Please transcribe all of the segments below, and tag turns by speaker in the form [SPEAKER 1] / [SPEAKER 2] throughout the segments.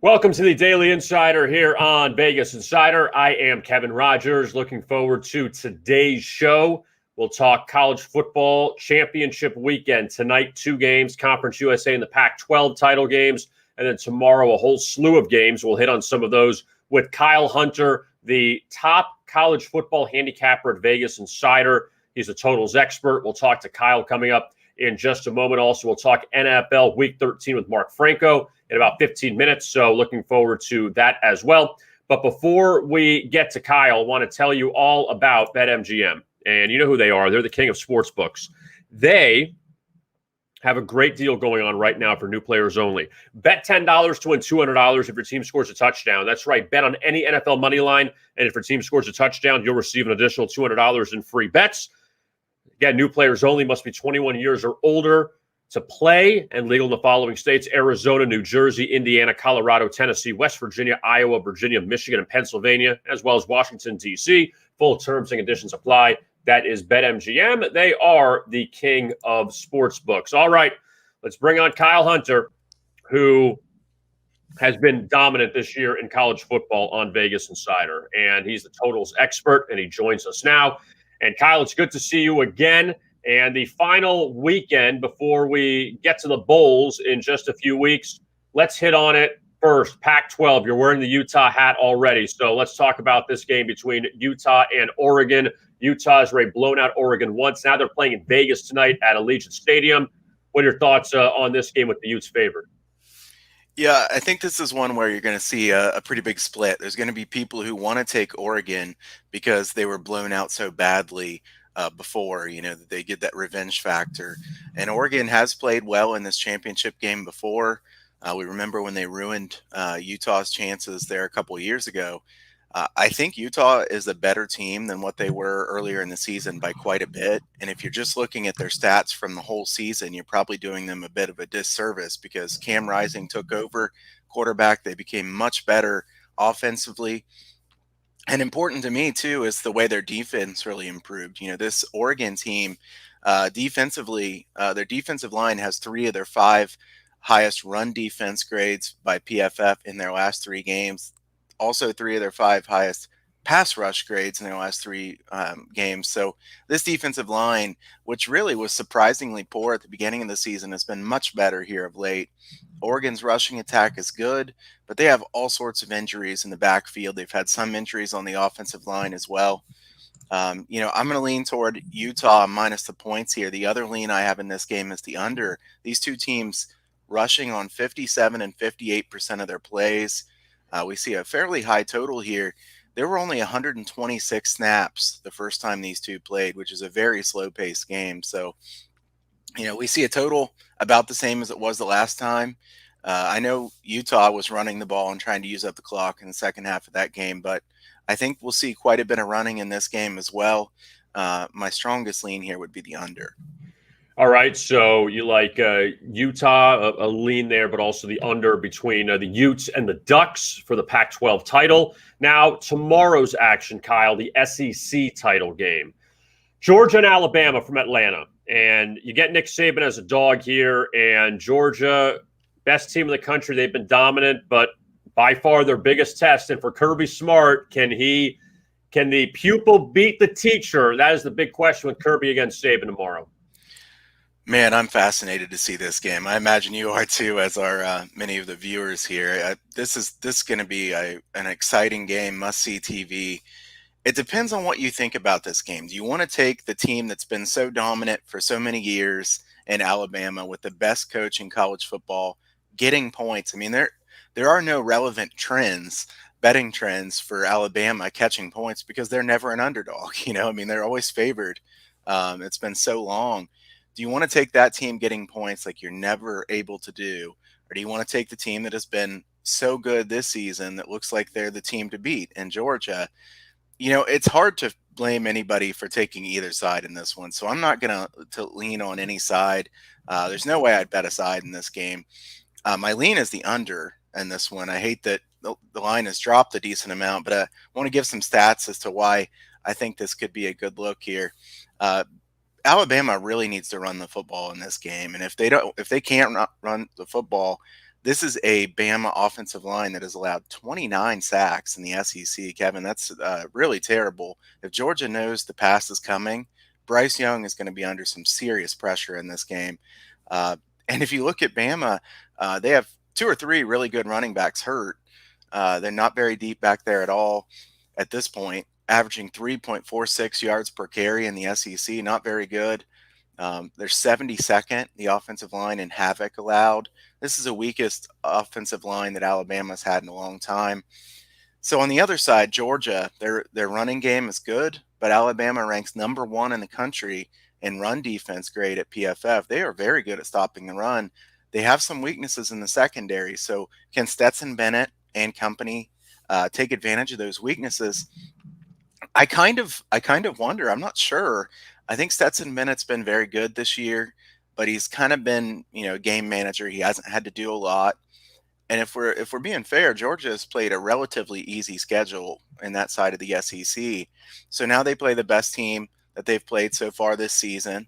[SPEAKER 1] Welcome to the Daily Insider here on Vegas Insider. I am Kevin Rogers. Looking forward to today's show. We'll talk college football championship weekend. Tonight, 2 games, Conference USA and the Pac-12 title games. And then tomorrow, a whole slew of games. We'll hit on some of those with Kyle Hunter, the top college football handicapper at Vegas Insider. He's a totals expert. We'll talk to Kyle coming up in just a moment. Also, we'll talk NFL Week 13 with Mark Franco in about 15 minutes. So looking forward to that as well. But before we get to Kyle, I want to tell you all about BetMGM. And you know who they are. They're the king of sports books. They have a great deal going on right now for new players only. Bet $10 to win $200 if your team scores a touchdown. That's right. Bet on any NFL money line. And if your team scores a touchdown, you'll receive an additional $200 in free bets. Again, new players only, must be 21 years or older to play, and legal in the following states: Arizona, New Jersey, Indiana, Colorado, Tennessee, West Virginia, Iowa, Virginia, Michigan, and Pennsylvania, as well as Washington, D.C. Full terms and conditions apply. That is BetMGM. They are the king of sports books. All right, let's bring on Kyle Hunter, who has been dominant this year in college football on Vegas Insider, and he's the totals expert, and he joins us now. And Kyle, it's good to see you again. And the final weekend before we get to the Bowls in just a few weeks, let's hit on it first. Pac-12, you're wearing the Utah hat already. So let's talk about this game between Utah and Oregon. Utah has already blown out Oregon once. Now they're playing in Vegas tonight at Allegiant Stadium. What are your thoughts on this game with the Utes favored?
[SPEAKER 2] Yeah, I think this is one where you're going to see a pretty big split. There's going to be people who want to take Oregon because they were blown out so badly before, that they get that revenge factor. And Oregon has played well in this championship game before. We remember when they ruined Utah's chances there a couple of years ago. I think Utah is a better team than what they were earlier in the season by quite a bit. And if you're just looking at their stats from the whole season, you're probably doing them a bit of a disservice because Cam Rising took over quarterback. They became much better offensively. And important to me, too, is the way their defense really improved. This Oregon team defensively, their defensive line has 3 of their 5 highest run defense grades by PFF in their last 3 games. Also 3 of their 5 highest pass rush grades in their last 3 games. So this defensive line, which really was surprisingly poor at the beginning of the season, has been much better here of late. Oregon's rushing attack is good, but they have all sorts of injuries in the backfield. They've had some injuries on the offensive line as well. I'm going to lean toward Utah minus the points here. The other lean I have in this game is the under. These two teams rushing on 57 and 58% of their plays. We see a fairly high total here. There were only 126 snaps the first time these two played, which is a very slow-paced game. So, we see a total about the same as it was the last time. I know Utah was running the ball and trying to use up the clock in the second half of that game, but I think we'll see quite a bit of running in this game as well. My strongest lean here would be the under.
[SPEAKER 1] All right, so you like Utah, a lean there, but also the under between the Utes and the Ducks for the Pac-12 title. Now, tomorrow's action, Kyle, the SEC title game. Georgia and Alabama from Atlanta. And you get Nick Saban as a dog here, and Georgia, best team in the country. They've been dominant, but by far their biggest test. And for Kirby Smart, can the pupil beat the teacher? That is the big question with Kirby against Saban tomorrow.
[SPEAKER 2] Man, I'm fascinated to see this game. I imagine you are too, as are many of the viewers here. This is going to be an exciting game, must-see TV. It depends on what you think about this game. Do you want to take the team that's been so dominant for so many years in Alabama with the best coach in college football getting points? I mean, there are no relevant trends, betting trends for Alabama catching points because they're never an underdog. They're always favored. It's been so long. Do you want to take that team getting points like you're never able to do? Or do you want to take the team that has been so good this season that looks like they're the team to beat in Georgia? It's hard to blame anybody for taking either side in this one. So I'm not going to lean on any side. There's no way I'd bet a side in this game. My lean is the under in this one. I hate that the line has dropped a decent amount, but I want to give some stats as to why I think this could be a good look here. Alabama really needs to run the football in this game, and if they can't run the football, this is a Bama offensive line that has allowed 29 sacks in the SEC. Kevin, that's really terrible. If Georgia knows the pass is coming, Bryce Young is going to be under some serious pressure in this game. And if you look at Bama, they have 2 or 3 really good running backs hurt. They're not very deep back there at all at this point, averaging 3.46 yards per carry in the SEC. Not very good. They're 72nd, the offensive line, in havoc allowed. This is the weakest offensive line that Alabama's had in a long time. So on the other side, Georgia, their running game is good, but Alabama ranks number 1 in the country in run defense grade at PFF. They are very good at stopping the run. They have some weaknesses in the secondary. So can Stetson Bennett and company take advantage of those weaknesses? I kind of wonder. I'm not sure. I think Stetson Bennett's been very good this year, but he's kind of been, game manager. He hasn't had to do a lot. And if we're being fair, Georgia has played a relatively easy schedule in that side of the SEC. So now they play the best team that they've played so far this season.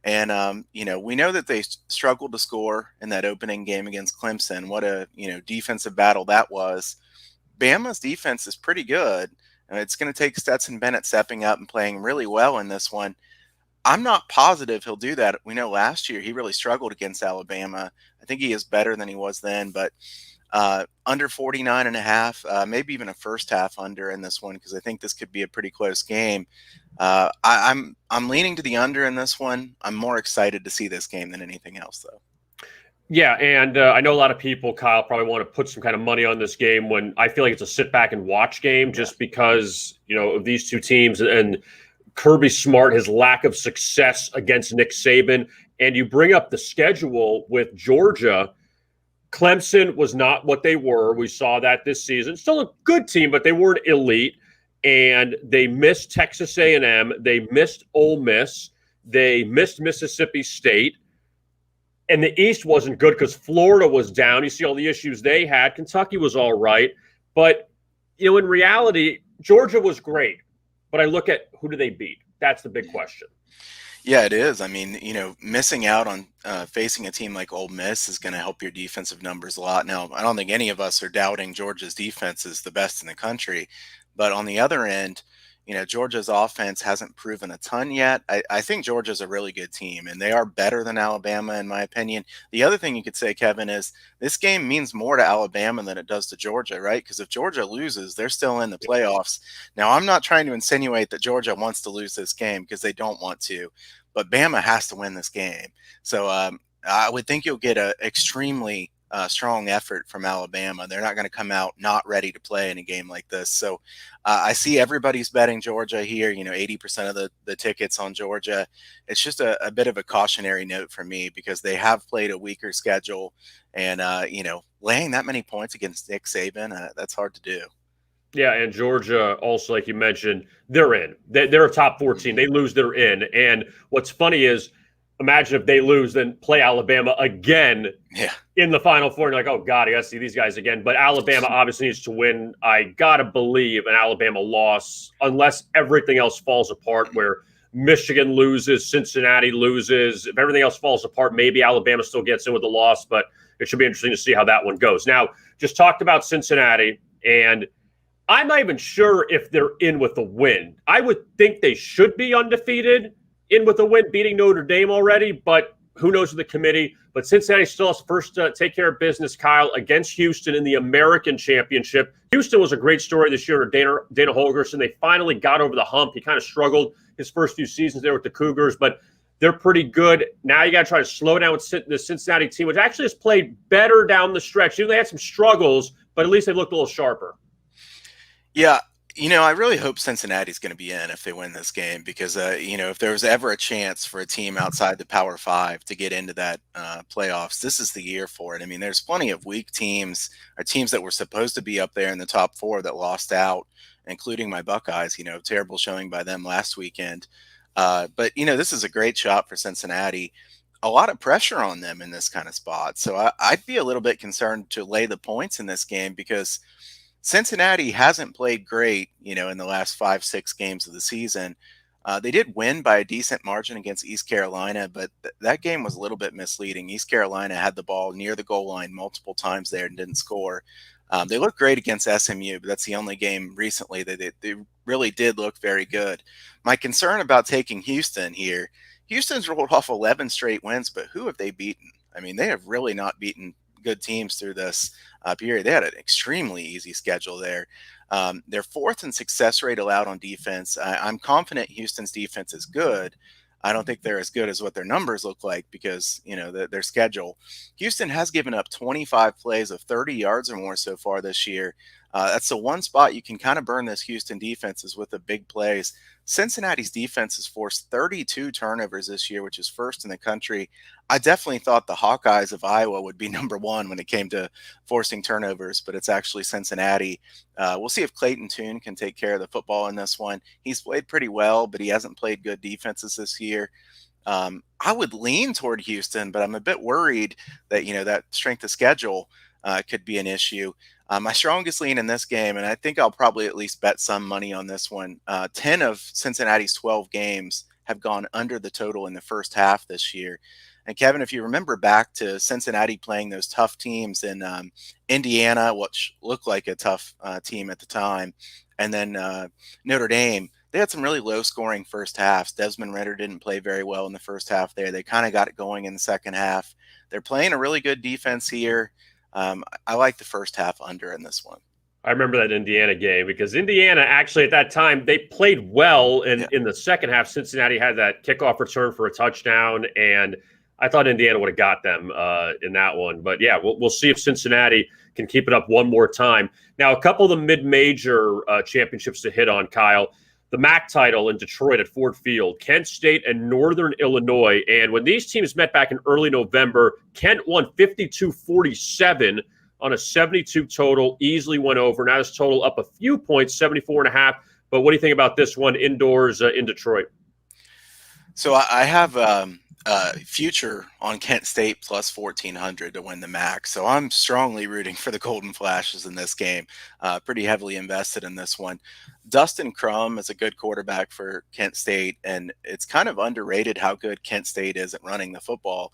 [SPEAKER 2] And we know that they struggled to score in that opening game against Clemson. What a defensive battle that was. Bama's defense is pretty good. And it's going to take Stetson Bennett stepping up and playing really well in this one. I'm not positive he'll do that. We know last year he really struggled against Alabama. I think he is better than he was then, but under 49.5, maybe even a first half under in this one, because I think this could be a pretty close game. I'm leaning to the under in this one. I'm more excited to see this game than anything else, though.
[SPEAKER 1] Yeah, and I know a lot of people, Kyle, probably want to put some kind of money on this game when I feel like it's a sit back and watch game, just because of these two teams and Kirby Smart, his lack of success against Nick Saban. And you bring up the schedule with Georgia. Clemson was not what they were. We saw that this season. Still a good team, but they weren't elite. And they missed Texas A&M. They missed Ole Miss. They missed Mississippi State. And the East wasn't good because Florida was down. You see all the issues they had. Kentucky was all right. But, in reality, Georgia was great. But I look at who do they beat? That's the big question.
[SPEAKER 2] Yeah, it is. I mean, missing out on facing a team like Ole Miss is going to help your defensive numbers a lot. Now, I don't think any of us are doubting Georgia's defense is the best in the country. But on the other end, Georgia's offense hasn't proven a ton yet. I think Georgia's a really good team, and they are better than Alabama, in my opinion. The other thing you could say, Kevin, is this game means more to Alabama than it does to Georgia, right? Because if Georgia loses, they're still in the playoffs. Now, I'm not trying to insinuate that Georgia wants to lose this game because they don't want to, but Bama has to win this game. So I would think you'll get an extremely strong effort from Alabama. They're not going to come out not ready to play in a game like this. So I see everybody's betting Georgia here, 80% of the tickets on Georgia. It's just a bit of a cautionary note for me because they have played a weaker schedule and, laying that many points against Nick Saban, that's hard to do.
[SPEAKER 1] Yeah, and Georgia also, like you mentioned, they're in. They're a top 14. They lose, they're in. And what's funny is, imagine if they lose, then play Alabama again in the Final Four. And you're like, oh, God, I got to see these guys again. But Alabama obviously needs to win. I got to believe an Alabama loss, unless everything else falls apart, where Michigan loses, Cincinnati loses. If everything else falls apart, maybe Alabama still gets in with a loss. But it should be interesting to see how that one goes. Now, just talked about Cincinnati, and I'm not even sure if they're in with a win. I would think they should be undefeated, in with a win, beating Notre Dame already, but who knows with the committee. But Cincinnati still has first to take care of business, Kyle, against Houston in the American Championship. Houston was a great story this year under Dana Holgorsen. They finally got over the hump. He kind of struggled his first few seasons there with the Cougars, but they're pretty good. Now you got to try to slow down with the Cincinnati team, which actually has played better down the stretch. Even they had some struggles, but at least they looked a little sharper.
[SPEAKER 2] Yeah. I really hope Cincinnati's going to be in if they win this game because, if there was ever a chance for a team outside the Power Five to get into that playoffs, this is the year for it. I mean, there's plenty of weak teams or teams that were supposed to be up there in the top 4 that lost out, including my Buckeyes, terrible showing by them last weekend. But, this is a great shot for Cincinnati. A lot of pressure on them in this kind of spot. So I'd be a little bit concerned to lay the points in this game because Cincinnati hasn't played great, in the last 5-6 games of the season. They did win by a decent margin against East Carolina, but that game was a little bit misleading. East Carolina had the ball near the goal line multiple times there and didn't score. They looked great against SMU, but that's the only game recently that they really did look very good. My concern about taking Houston here, Houston's rolled off 11 straight wins, but who have they beaten? I mean, they have really not beaten good teams through this period. They had an extremely easy schedule there. They're fourth in success rate allowed on defense. I'm confident Houston's defense is good. I don't think they're as good as what their numbers look like because, their schedule. Houston has given up 25 plays of 30 yards or more so far this year. That's the one spot you can kind of burn this Houston defense is with the big plays. Cincinnati's defense has forced 32 turnovers this year, which is first in the country. I definitely thought the Hawkeyes of Iowa would be number one when it came to forcing turnovers, but it's actually Cincinnati. We'll see if Clayton Tune can take care of the football in this one. He's played pretty well, but he hasn't played good defenses this year. I would lean toward Houston, but I'm a bit worried that, that strength of schedule could be an issue. My strongest lean in this game, and I think I'll probably at least bet some money on this one, 10 of Cincinnati's 12 games have gone under the total in the first half this year. And Kevin, if you remember back to Cincinnati playing those tough teams in Indiana, which looked like a tough team at the time, and then Notre Dame, they had some really low-scoring first halves. Desmond Ridder didn't play very well in the first half there. They kind of got it going in the second half. They're playing a really good defense here. I like the first half under in this one.
[SPEAKER 1] I remember that Indiana game because Indiana actually at that time, they played well in the second half. Cincinnati had that kickoff return for a touchdown, and I thought Indiana would have got them in that one. But, yeah, we'll see if Cincinnati can keep it up one more time. Now, a couple of the mid-major championships to hit on, Kyle. The MAC title in Detroit at Ford Field, Kent State and Northern Illinois. And when these teams met back in early November, Kent won 52-47 on a 72 total, easily went over. Now this total up a few points, 74.5. But what do you think about this one indoors in Detroit?
[SPEAKER 2] So I have future on Kent State plus 1,400 to win the MAC. So I'm strongly rooting for the Golden Flashes in this game. Pretty heavily invested in this one. Dustin Crum is a good quarterback for Kent State, and it's kind of underrated how good Kent State is at running the football.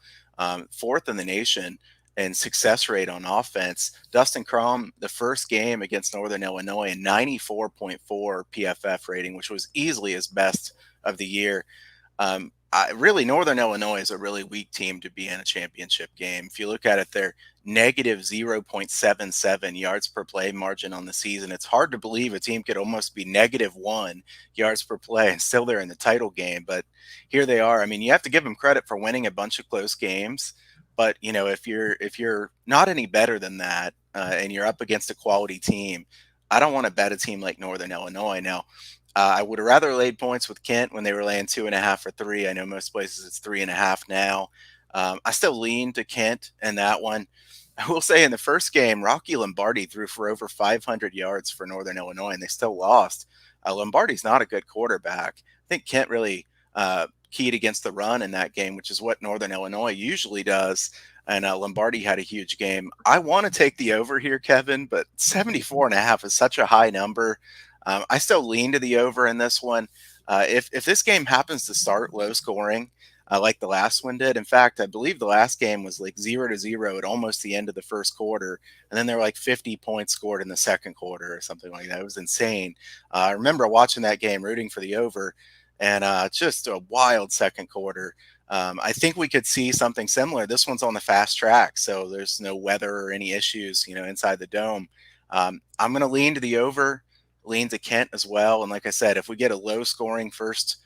[SPEAKER 2] Fourth in the nation in success rate on offense. Dustin Crum, the first game against Northern Illinois, a 94.4 PFF rating, which was easily his best of the year. Really, Northern Illinois is a really weak team to be in a championship game. If you look at it, they're negative 0.77 yards per play margin on the season. It's hard to believe a team could almost be negative 1 yards per play and still they're in the title game. But here they are. I mean, you have to give them credit for winning a bunch of close games. But, if you're not any better than that and you're up against a quality team, I don't want to bet a team like Northern Illinois. Now, I would have rather laid points with Kent when they were laying 2.5 or 3. I know most places it's 3.5 now. I still lean to Kent in that one. I will say in the first game, Rocky Lombardi threw for over 500 yards for Northern Illinois, and they still lost. Lombardi's not a good quarterback. I think Kent really keyed against the run in that game, which is what Northern Illinois usually does. And Lombardi had a huge game. I want to take the over here, Kevin, but 74.5 is such a high number. I still lean to the over in this one. If this game happens to start low scoring, like the last one did. In fact, I believe the last game was like 0-0 at almost the end of the first quarter. And then there were like 50 points scored in the second quarter or something like that. It was insane. I remember watching that game, rooting for the over, and just a wild second quarter. I think we could see something similar. This one's on the fast track, so there's no weather or any issues, inside the dome. I'm going to lean to the over, lean to Kent as well. And like I said, if we get a low scoring first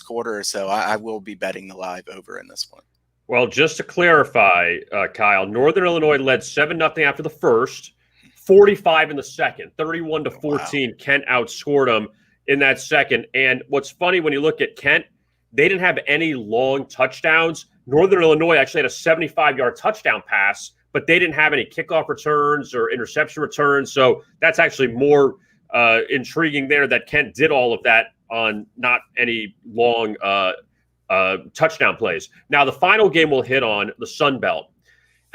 [SPEAKER 2] quarter or so, I will be betting the live over in this one.
[SPEAKER 1] Well, just to clarify, Kyle, Northern Illinois led 7-0 after the first, 45 in the second, 31-14. Wow. Kent outscored them in that second. And what's funny when you look at Kent, they didn't have any long touchdowns. Northern Illinois actually had a 75-yard touchdown pass, but they didn't have any kickoff returns or interception returns. So that's actually more intriguing there that Kent did all of that on not any long touchdown plays. Now, the final game we'll hit on, the Sun Belt.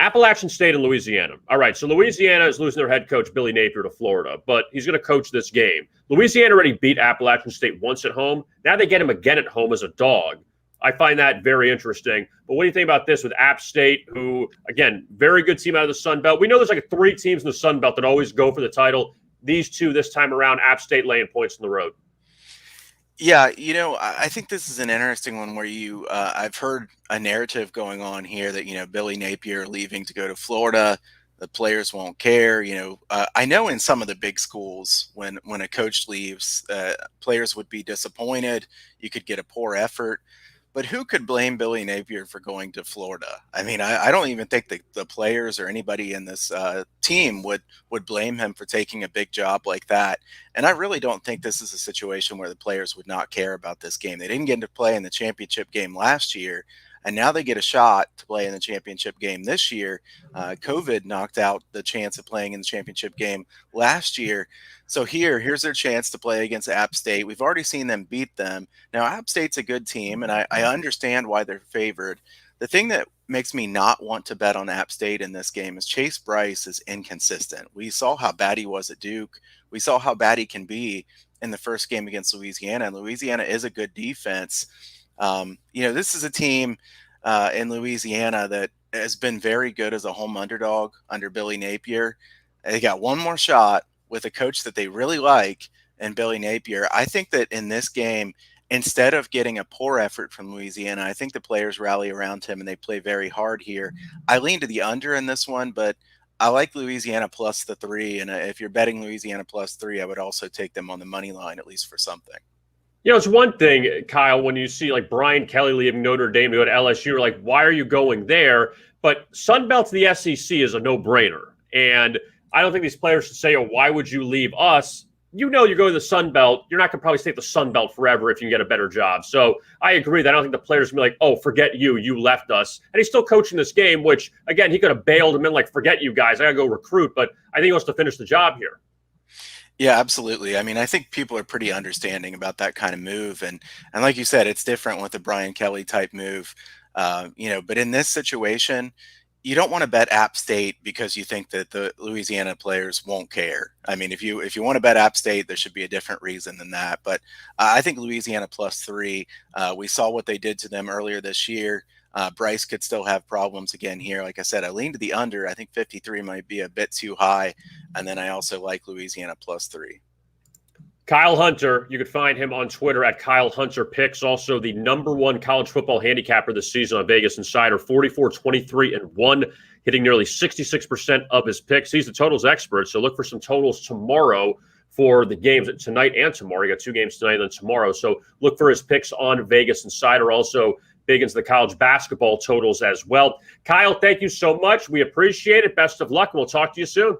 [SPEAKER 1] Appalachian State and Louisiana. All right, so Louisiana is losing their head coach, Billy Napier, to Florida, but he's going to coach this game. Louisiana already beat Appalachian State once at home. Now they get him again at home as a dog. I find that very interesting. But what do you think about this with App State, who, again, very good team out of the Sun Belt? We know there's like 3 teams in the Sun Belt that always go for the title. These 2 this time around, App State laying points on the road.
[SPEAKER 2] Yeah, I think this is an interesting one where I've heard a narrative going on here that, Billy Napier leaving to go to Florida, the players won't care. I know in some of the big schools, when a coach leaves, players would be disappointed. You could get a poor effort. But who could blame Billy Napier for going to Florida? I mean, I don't even think the players or anybody in this team would blame him for taking a big job like that. And I really don't think this is a situation where the players would not care about this game. They didn't get to play in the championship game last year, and now they get a shot to play in the championship game this year. COVID knocked out the chance of playing in the championship game last year. So here's their chance to play against App State. We've already seen them beat them. Now, App State's a good team, and I understand why they're favored. The thing that makes me not want to bet on App State in this game is Chase Bryce is inconsistent. We saw how bad he was at Duke. We saw how bad he can be in the first game against Louisiana, and Louisiana is a good defense. This is a team in Louisiana that has been very good as a home underdog under Billy Napier. They got one more shot with a coach that they really like and Billy Napier. I think that in this game, instead of getting a poor effort from Louisiana, I think the players rally around him and they play very hard here. I lean to the under in this one, but I like Louisiana plus the 3. And if you're betting Louisiana plus 3, I would also take them on the money line, at least for something.
[SPEAKER 1] It's one thing, Kyle, when you see like Brian Kelly leaving Notre Dame to go to LSU, you're like, why are you going there? But Sun Belt to the SEC is a no-brainer. And I don't think these players should say, why would you leave us? You're going to the Sun Belt. You're not going to probably stay at the Sun Belt forever if you can get a better job. So I agree that I don't think the players will be like, oh, forget you. You left us. And he's still coaching this game, which, again, he could have bailed him in like, forget you guys. I got to go recruit. But I think he wants to finish the job here.
[SPEAKER 2] Yeah, absolutely. I mean, I think people are pretty understanding about that kind of move. And like you said, it's different with the Brian Kelly type move. But in this situation, you don't want to bet App State because you think that the Louisiana players won't care. I mean, if you want to bet App State, there should be a different reason than that. But I think Louisiana plus 3, we saw what they did to them earlier this year. Bryce could still have problems again here. Like I said, I lean to the under. I think 53 might be a bit too high. And then I also like Louisiana plus 3.
[SPEAKER 1] Kyle Hunter, you could find him on Twitter at Kyle Hunter Picks. Also the #1 college football handicapper this season on Vegas Insider, 44-23-1, hitting nearly 66% of his picks. He's the totals expert, so look for some totals tomorrow for the games tonight and tomorrow. You got 2 games tonight and then tomorrow. So look for his picks on Vegas Insider. Also big into the college basketball totals as well. Kyle, thank you so much. We appreciate it. Best of luck, and we'll talk to you soon.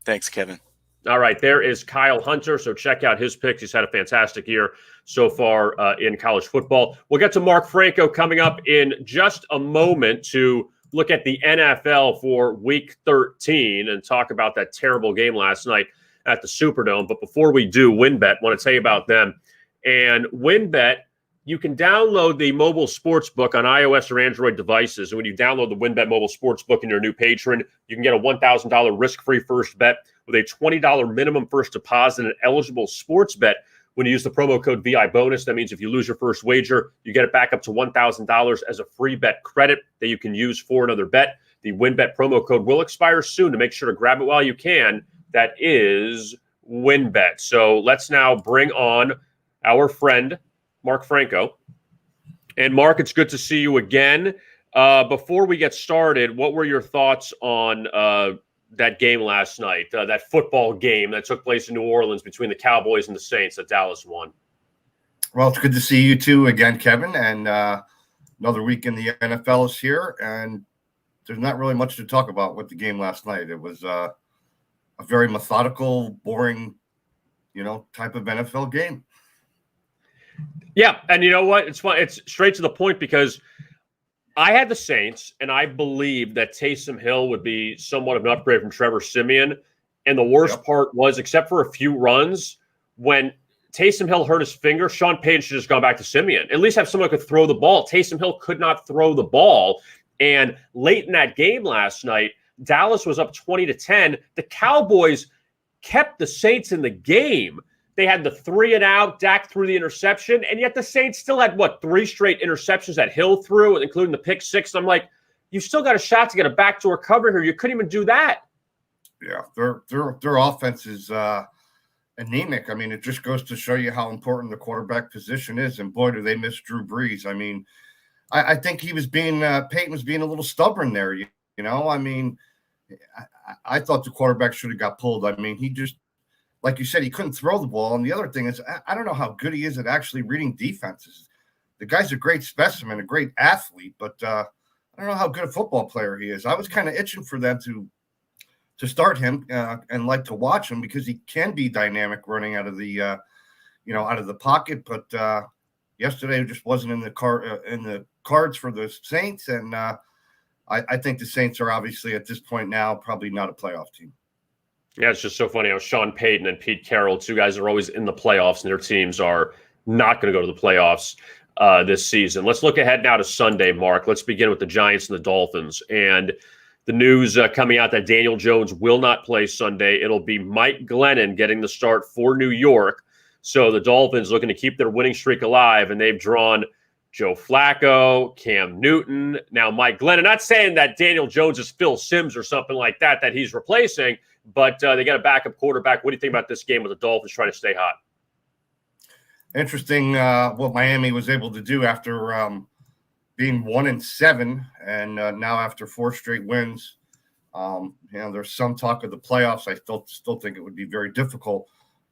[SPEAKER 2] Thanks, Kevin.
[SPEAKER 1] All right, there is Kyle Hunter. So check out his picks. He's had a fantastic year so far in college football. We'll get to Mark Franco coming up in just a moment to look at the NFL for Week 13 and talk about that terrible game last night at the Superdome. But before we do, WynnBET, want to tell you about them. And WynnBET, you can download the mobile sports book on iOS or Android devices. And when you download the WynnBET mobile sports book and you're a new patron, you can get a $1,000 risk-free first bet with a $20 minimum first deposit and eligible sports bet. When you use the promo code VI bonus, that means if you lose your first wager, you get it back up to $1,000 as a free bet credit that you can use for another bet. The WynnBET promo code will expire soon, to make sure to grab it while you can. That is WynnBET. So let's now bring on our friend, Mark Franco. And Mark, it's good to see you again. Before we get started, what were your thoughts on that game last night, that football game that took place in New Orleans between the Cowboys and the Saints that Dallas won?
[SPEAKER 3] Well, it's good to see you too again, Kevin. And another week in the NFL is here, and there's not really much to talk about with the game last night. It was a very methodical, boring, type of NFL game.
[SPEAKER 1] Yeah, and you know what? It's fun. It's straight to the point because I had the Saints, and I believed that Taysom Hill would be somewhat of an upgrade from Trevor Siemian. And the worst part was, except for a few runs, when Taysom Hill hurt his finger, Sean Payton should have just gone back to Siemian. At least have someone who could throw the ball. Taysom Hill could not throw the ball. And late in that game last night, Dallas was up 20-10. The Cowboys kept the Saints in the game. They had the 3-and-out. Dak threw the interception, and yet the Saints still had, 3 straight interceptions that Hill threw, including the pick six. I'm like, you still got a shot to get a backdoor cover here. You couldn't even do that.
[SPEAKER 3] Yeah, their offense is anemic. I mean, it just goes to show you how important the quarterback position is. And boy, do they miss Drew Brees. I mean, I think he was being Peyton was being a little stubborn there. You know, I mean, I thought the quarterback should have got pulled. I mean, he just, like you said, he couldn't throw the ball. And the other thing is, I don't know how good he is at actually reading defenses. The guy's a great specimen, a great athlete, but I don't know how good a football player he is. I was kind of itching for them to start him and like to watch him because he can be dynamic running out of the out of the pocket. But yesterday it just wasn't in the cards for the Saints, and I think the Saints are obviously at this point now probably not a playoff team.
[SPEAKER 1] Yeah, it's just so funny how Sean Payton and Pete Carroll, two guys that are always in the playoffs, and their teams are not going to go to the playoffs this season. Let's look ahead now to Sunday, Mark. Let's begin with the Giants and the Dolphins. And the news coming out that Daniel Jones will not play Sunday. It'll be Mike Glennon getting the start for New York. So the Dolphins looking to keep their winning streak alive, and they've drawn Joe Flacco, Cam Newton, now Mike Glennon. Not saying that Daniel Jones is Phil Simms or something like that he's replacing, but they got a backup quarterback. What do you think about this game with the Dolphins trying to stay hot?
[SPEAKER 3] Interesting what Miami was able to do after being 1-7 and now after 4 straight wins. There's some talk of the playoffs. I still think it would be very difficult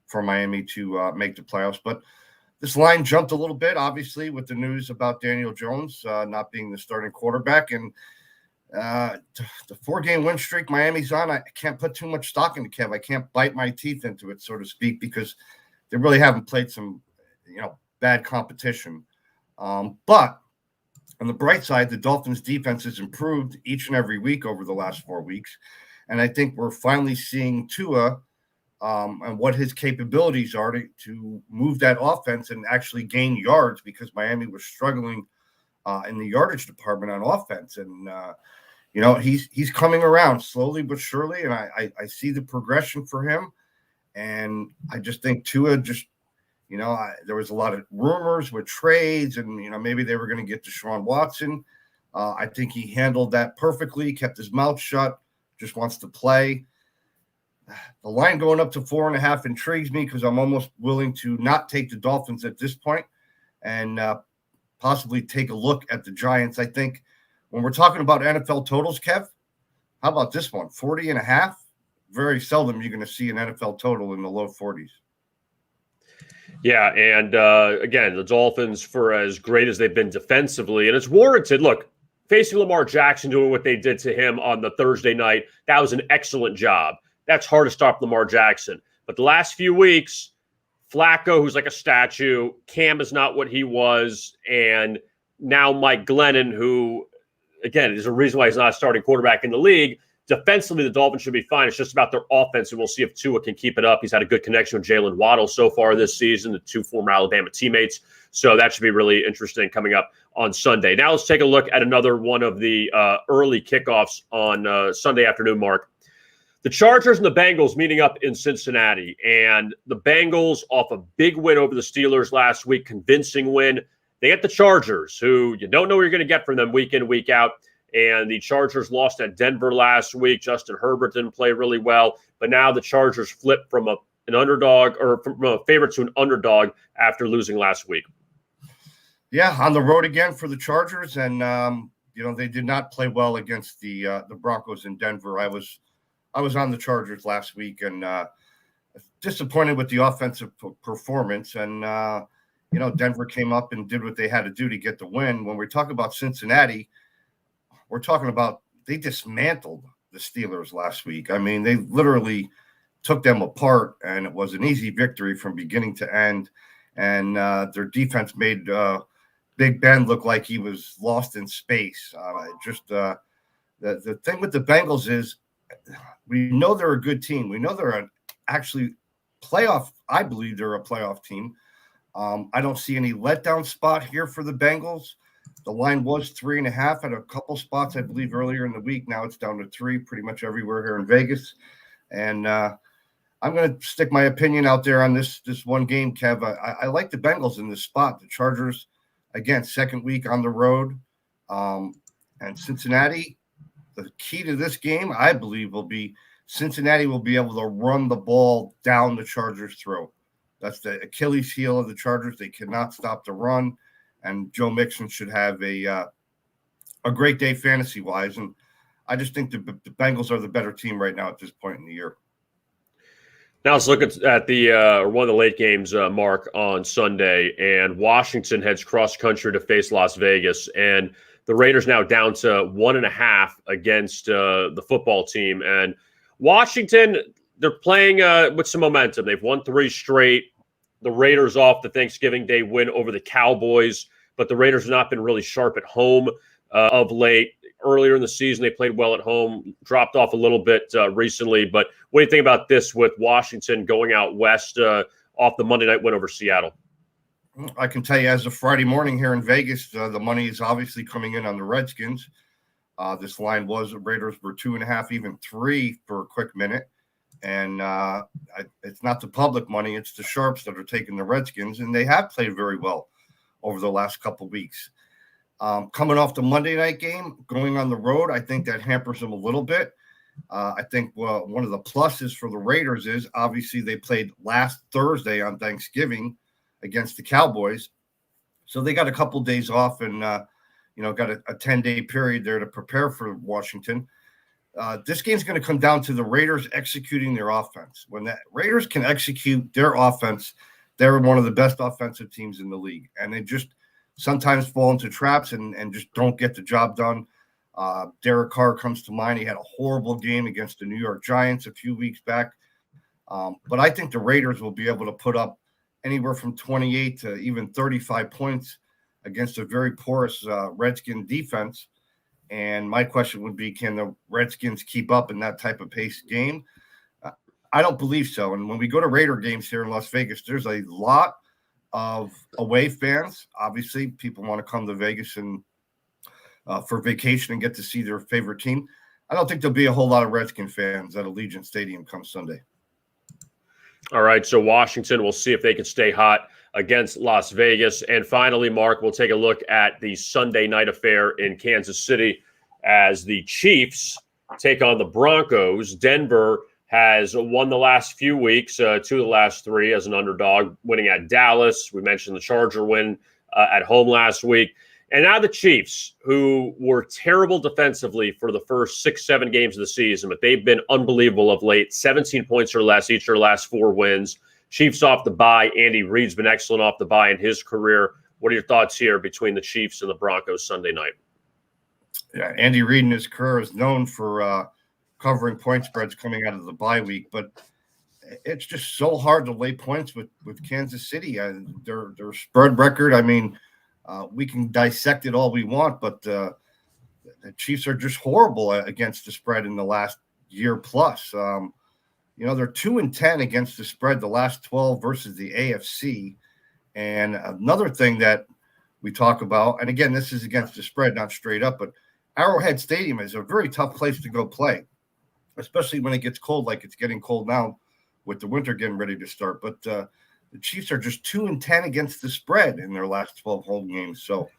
[SPEAKER 3] for Miami to make the playoffs. But this line jumped a little bit, obviously, with the news about Daniel Jones not being the starting quarterback. And the 4-game win streak Miami's on, I can't put too much stock into, Kev. I can't bite my teeth into it, so to speak, because they really haven't played some, bad competition. But on the bright side, the Dolphins' defense has improved each and every week over the last 4 weeks. And I think we're finally seeing Tua and what his capabilities are to move that offense and actually gain yards, because Miami was struggling in the yardage department on offense. And, he's coming around slowly but surely, and I see the progression for him. And I just think Tua just, there was a lot of rumors with trades and, maybe they were going to get Deshaun Watson. I think he handled that perfectly, kept his mouth shut, just wants to play. The line going up to 4.5 intrigues me because I'm almost willing to not take the Dolphins at this point and possibly take a look at the Giants. I think when we're talking about NFL totals, Kev, how about this one? 40.5? Very seldom you're going to see an NFL total in the low 40s.
[SPEAKER 1] Yeah, and again, the Dolphins, for as great as they've been defensively, and it's warranted. Look, facing Lamar Jackson, doing what they did to him on the Thursday night, that was an excellent job. That's hard to stop Lamar Jackson. But the last few weeks, Flacco, who's like a statue, Cam is not what he was, and now Mike Glennon, who, again, is a reason why he's not a starting quarterback in the league. Defensively, the Dolphins should be fine. It's just about their offense, and we'll see if Tua can keep it up. He's had a good connection with Jalen Waddle so far this season, the 2 former Alabama teammates. So that should be really interesting coming up on Sunday. Now let's take a look at another one of the early kickoffs on Sunday afternoon, Mark. The Chargers and the Bengals meeting up in Cincinnati, and the Bengals off a big win over the Steelers last week, convincing win. They get the Chargers, who you don't know what you're going to get from them week in, week out. And the Chargers lost at Denver last week. Justin Herbert didn't play really well. But now the Chargers flipped from an underdog, or from a favorite to an underdog after losing last week.
[SPEAKER 3] Yeah, on the road again for the Chargers. And, they did not play well against the Broncos in Denver. I was on the Chargers last week and disappointed with the offensive performance. And, Denver came up and did what they had to do to get the win. When we talk about Cincinnati, we're talking about they dismantled the Steelers last week. I mean, they literally took them apart, and it was an easy victory from beginning to end. And their defense made Big Ben look like he was lost in space. The thing with the Bengals is we know they're a good team. We know they're actually playoff. I believe they're a playoff team. I don't see any letdown spot here for the Bengals. The line was 3.5 at a couple spots, I believe, earlier in the week. Now it's down to 3 pretty much everywhere here in Vegas. And I'm going to stick my opinion out there on this one game, Kev. I like the Bengals in this spot. The Chargers, again, second week on the road. And Cincinnati, the key to this game, I believe, will be Cincinnati will be able to run the ball down the Chargers' throat. That's the Achilles heel of the Chargers. They cannot stop the run. And Joe Mixon should have a great day fantasy-wise. And I just think the Bengals are the better team right now at this point in the year.
[SPEAKER 1] Now let's look at the one of the late games, Mark, on Sunday. And Washington heads cross-country to face Las Vegas. And the Raiders now down to 1.5 against the football team. And Washington, they're playing with some momentum. They've won 3 straight. The Raiders off the Thanksgiving Day win over the Cowboys, but the Raiders have not been really sharp at home of late. Earlier in the season, they played well at home, dropped off a little bit recently. But what do you think about this with Washington going out west off the Monday night win over Seattle?
[SPEAKER 3] I can tell you as of Friday morning here in Vegas, the money is obviously coming in on the Redskins. This line was the Raiders were 2.5, even 3 for a quick minute. And it's not the public money. It's the sharps that are taking the Redskins, and they have played very well over the last couple of weeks. Coming off the Monday night game, going on the road, I think that hampers them a little bit. I think one of the pluses for the Raiders is obviously they played last Thursday on Thanksgiving against the Cowboys. So they got a couple of days off and, got a 10-day period there to prepare for Washington. This game's going to come down to the Raiders executing their offense. When the Raiders can execute their offense, they're one of the best offensive teams in the league. And they just sometimes fall into traps and just don't get the job done. Derek Carr comes to mind. He had a horrible game against the New York Giants a few weeks back. But I think the Raiders will be able to put up anywhere from 28 to even 35 points against a very porous Redskin defense. And my question would be, can the Redskins keep up in that type of pace game? I don't believe so. And when we go to Raider games here in Las Vegas, there's a lot of away fans. Obviously, people want to come to Vegas and for vacation and get to see their favorite team. I don't think there'll be a whole lot of Redskin fans at Allegiant Stadium come Sunday.
[SPEAKER 1] All right, so Washington, we'll see if they can stay hot against Las Vegas. And finally, Mark, we'll take a look at the Sunday night affair in Kansas City as the Chiefs take on the Broncos. Denver has won the last few weeks, 2 of the last 3 as an underdog, winning at Dallas. We mentioned the Charger win at home last week. And now the Chiefs, who were terrible defensively for the first 6-7 games of the season, but they've been unbelievable of late, 17 points or less each of their last 4 wins. Chiefs off the bye. Andy Reid's been excellent off the bye in his career. What are your thoughts here between the Chiefs and the Broncos Sunday night?
[SPEAKER 3] Yeah, Andy Reid in his career is known for covering point spreads coming out of the bye week, but it's just so hard to lay points with Kansas City. Their spread record, I mean, we can dissect it all we want, but the Chiefs are just horrible against the spread in the last year plus. They're 2-10 against the spread the last 12 versus the AFC. And another thing that we talk about, and again, this is against the spread, not straight up, but Arrowhead Stadium is a very tough place to go play, especially when it gets cold, like it's getting cold now with the winter getting ready to start. But the Chiefs are just 2-10 against the spread in their last 12 home games. So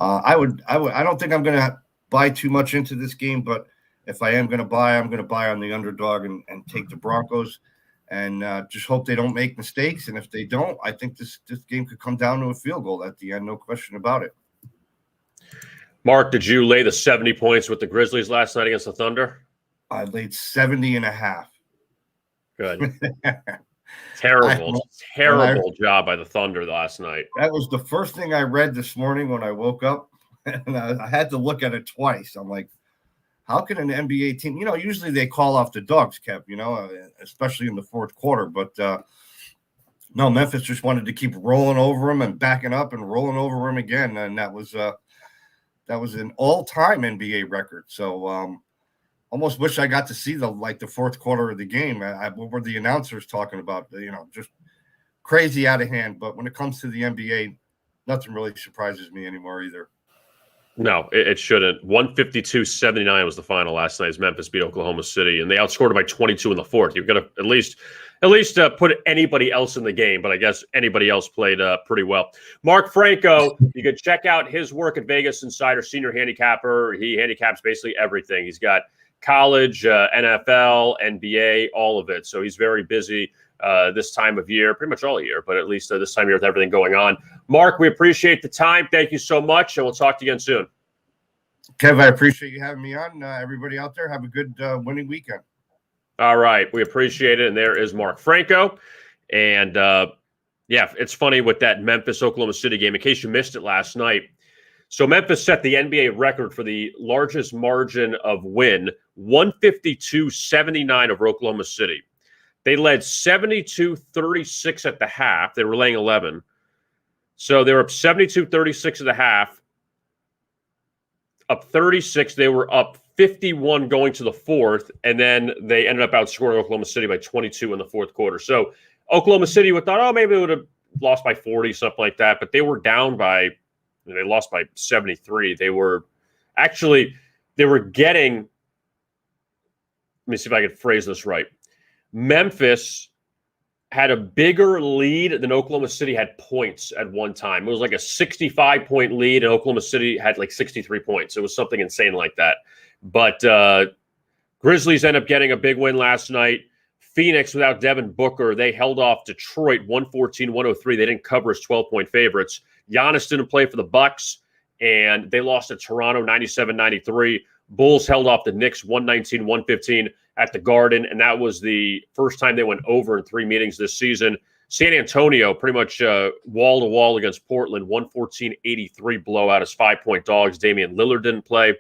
[SPEAKER 3] I don't think I'm going to buy too much into this game, but if I am going to buy, I'm going to buy on the underdog and take the Broncos and just hope they don't make mistakes. And if they don't, I think this game could come down to a field goal at the end. No question about it.
[SPEAKER 1] Mark, did you lay the 70 points with the Grizzlies last night against the Thunder?
[SPEAKER 3] I laid 70.5.
[SPEAKER 1] Good. Terrible job by the Thunder last night.
[SPEAKER 3] That was the first thing I read this morning when I woke up, and I had to look at it twice. I'm like, how can an NBA team, usually they call off the dogs, Kev, especially in the fourth quarter. But no, Memphis just wanted to keep rolling over them and backing up and rolling over them again. And that was an all-time NBA record. So almost wish I got to see the fourth quarter of the game. What were the announcers talking about? Just crazy out of hand. But when it comes to the NBA, nothing really surprises me anymore either.
[SPEAKER 1] No, it shouldn't. 152-79 was the final last night as Memphis beat Oklahoma City, and they outscored it by 22 in the fourth. You've got to at least put anybody else in the game, but I guess anybody else played pretty well. Mark Franco, you could check out his work at Vegas Insider, senior handicapper. He handicaps basically everything. He's got college, NFL, NBA, all of it. So he's very busy this time of year, pretty much all year, but at least this time of year with everything going on. Mark, we appreciate the time. Thank you so much, and we'll talk to you again soon.
[SPEAKER 3] Kev, I appreciate you having me on. Everybody out there, have a good winning weekend.
[SPEAKER 1] All right. We appreciate it. And there is Mark Franco. And, yeah, it's funny with that Memphis-Oklahoma City game. In case you missed it last night, so Memphis set the NBA record for the largest margin of win, 152-79 over Oklahoma City. They led 72-36 at the half. They were laying 11. So they were up 72-36 at the half. Up 36. They were up 51 going to the fourth, and then they ended up outscoring Oklahoma City by 22 in the fourth quarter. So Oklahoma City would thought, maybe they would have lost by 40, something like that. But they were down by, they lost by 73. They were getting, let me see if I can phrase this right. Memphis had a bigger lead than Oklahoma City had points at one time. It was like a 65-point lead, and Oklahoma City had like 63 points. It was something insane like that. But Grizzlies end up getting a big win last night. Phoenix, without Devin Booker, they held off Detroit 114-103. They didn't cover as 12-point favorites. Giannis didn't play for the Bucks, and they lost to Toronto 97-93. Bulls held off the Knicks 119-115 at the Garden, and that was the first time they went over in 3 meetings this season. San Antonio pretty much wall-to-wall against Portland, 114-83 blowout as 5-point dogs. Damian Lillard didn't play,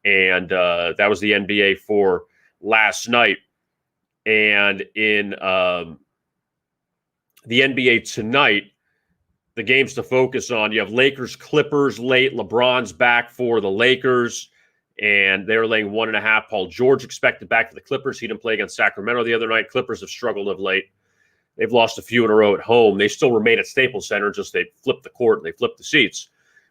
[SPEAKER 1] and that was the NBA for last night. And in the NBA tonight, the games to focus on, you have Lakers-Clippers late. LeBron's back for the Lakers, and they're laying 1.5. Paul George expected back for the Clippers. He didn't play against Sacramento the other night. Clippers have struggled of late. They've lost a few in a row at home. They still remain at Staples Center, just they flipped the court and they flipped the seats.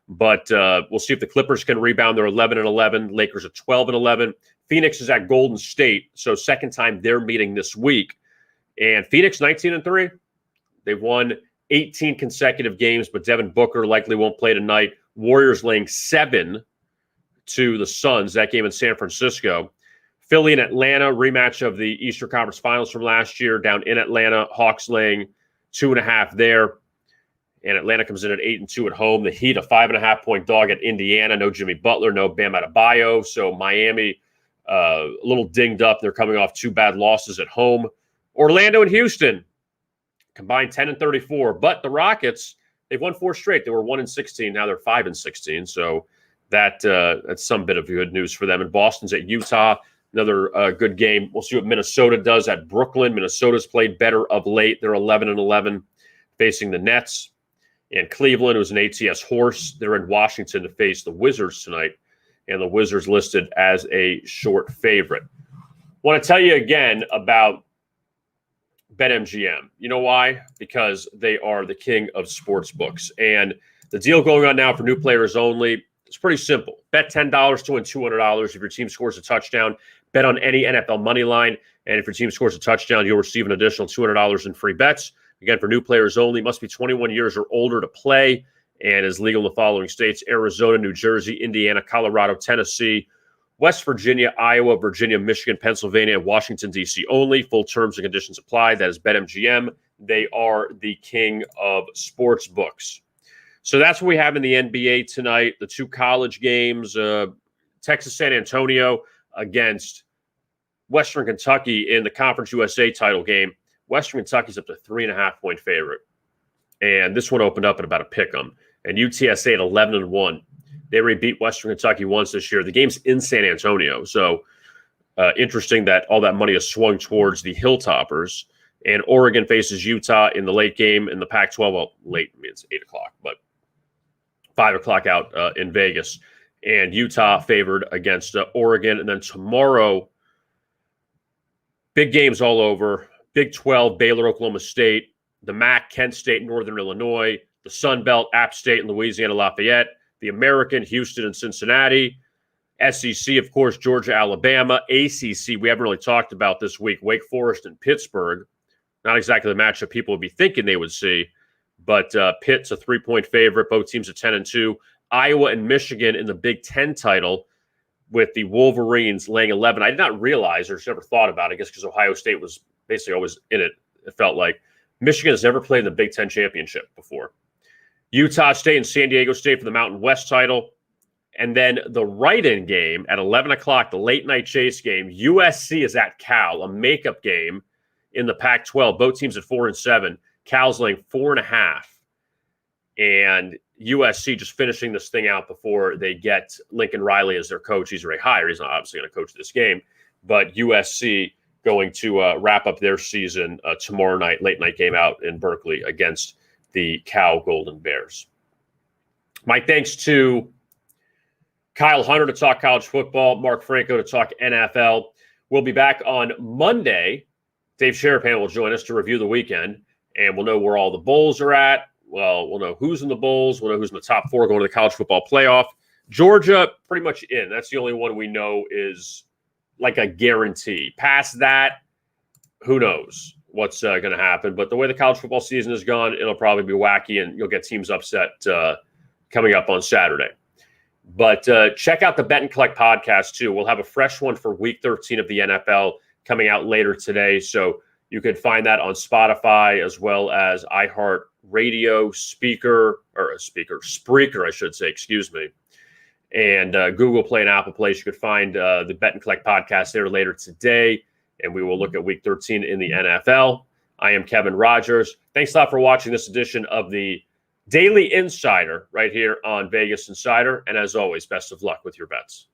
[SPEAKER 1] But we'll see if the Clippers can rebound. They're 11-11. Lakers are 12-11. Phoenix is at Golden State, so second time they're meeting this week. And Phoenix 19-3. They've won 18 consecutive games, but Devin Booker likely won't play tonight. Warriors laying 7 to the Suns, that game in San Francisco. Philly and Atlanta, rematch of the Eastern Conference Finals from last year, down in Atlanta. Hawks laying 2.5 there. And Atlanta comes in at 8-2 at home. The Heat, a 5.5-point dog at Indiana. No Jimmy Butler, no Bam Adebayo. So Miami, a little dinged up. They're coming off 2 bad losses at home. Orlando and Houston, combined 10-34. But the Rockets, they've won 4 straight. They were 1-16. Now they're 5-16. So that's some bit of good news for them. And Boston's at Utah. Another good game. We'll see what Minnesota does at Brooklyn. Minnesota's played better of late. They're 11-11 facing the Nets. And Cleveland, who's an ATS horse, they're in Washington to face the Wizards tonight. And the Wizards listed as a short favorite. Want to tell you again about BetMGM. You know why? Because they are the king of sports books. And the deal going on now for new players only, it's pretty simple. Bet $10 to win $200 if your team scores a touchdown. Bet on any NFL money line. And if your team scores a touchdown, you'll receive an additional $200 in free bets. Again, for new players only, must be 21 years or older to play and is legal in the following states: Arizona, New Jersey, Indiana, Colorado, Tennessee, West Virginia, Iowa, Virginia, Michigan, Pennsylvania, and Washington, D.C. only. Full terms and conditions apply. That is BetMGM. They are the king of sports books. So that's what we have in the NBA tonight. The 2 college games, Texas San Antonio against Western Kentucky in the Conference USA title game. Western Kentucky's up to 3.5-point favorite. And this one opened up at about a pick 'em. And UTSA at 11-1. They already beat Western Kentucky once this year. The game's in San Antonio. So interesting that all that money has swung towards the Hilltoppers. And Oregon faces Utah in the late game in the Pac-12. Well, late means 8 o'clock, but 5 o'clock out in Vegas. And Utah favored against Oregon. And then tomorrow, big games all over. Big 12, Baylor, Oklahoma State. The MAC, Kent State, Northern Illinois. The Sun Belt, App State, and Louisiana Lafayette. The American, Houston and Cincinnati. SEC, of course, Georgia, Alabama. ACC, we haven't really talked about this week. Wake Forest and Pittsburgh. Not exactly the matchup people would be thinking they would see, but Pitt's a 3-point favorite. Both teams are 10-2. Iowa and Michigan in the Big Ten title, with the Wolverines laying 11. I did not realize, or just never thought about it, I guess because Ohio State was basically always in it, it felt like. Michigan has never played in the Big Ten championship before. Utah State and San Diego State for the Mountain West title. And then the write-in game at 11 o'clock, the late-night chase game, USC is at Cal, a makeup game in the Pac-12. Both teams at 4-7. Cal's laying 4.5. And USC just finishing this thing out before they get Lincoln Riley as their coach. He's already hired. He's not obviously going to coach this game. But USC going to wrap up their season tomorrow night, late-night game out in Berkeley against the Cal Golden Bears. My thanks to Kyle Hunter to talk college football, Mark Franco to talk NFL. We'll be back on Monday. Dave Sherapan will join us to review the weekend, and we'll know where all the bowls are at. Well, we'll know who's in the bowls. We'll know who's in the top 4 going to the college football playoff. Georgia, pretty much in. That's the only one we know is like a guarantee. Past that, who knows what's going to happen. But the way the college football season has gone, it'll probably be wacky, and you'll get teams upset coming up on Saturday. But check out the Bet and Collect podcast, too. We'll have a fresh one for Week 13 of the NFL coming out later today. So you can find that on Spotify as well as iHeartRadio, Spreaker, I should say, excuse me, and Google Play and Apple Play. You could find the Bet and Collect podcast there later today, and we will look at Week 13 in the NFL. I am Kevin Rogers. Thanks a lot for watching this edition of the Daily Insider right here on Vegas Insider. And as always, best of luck with your bets.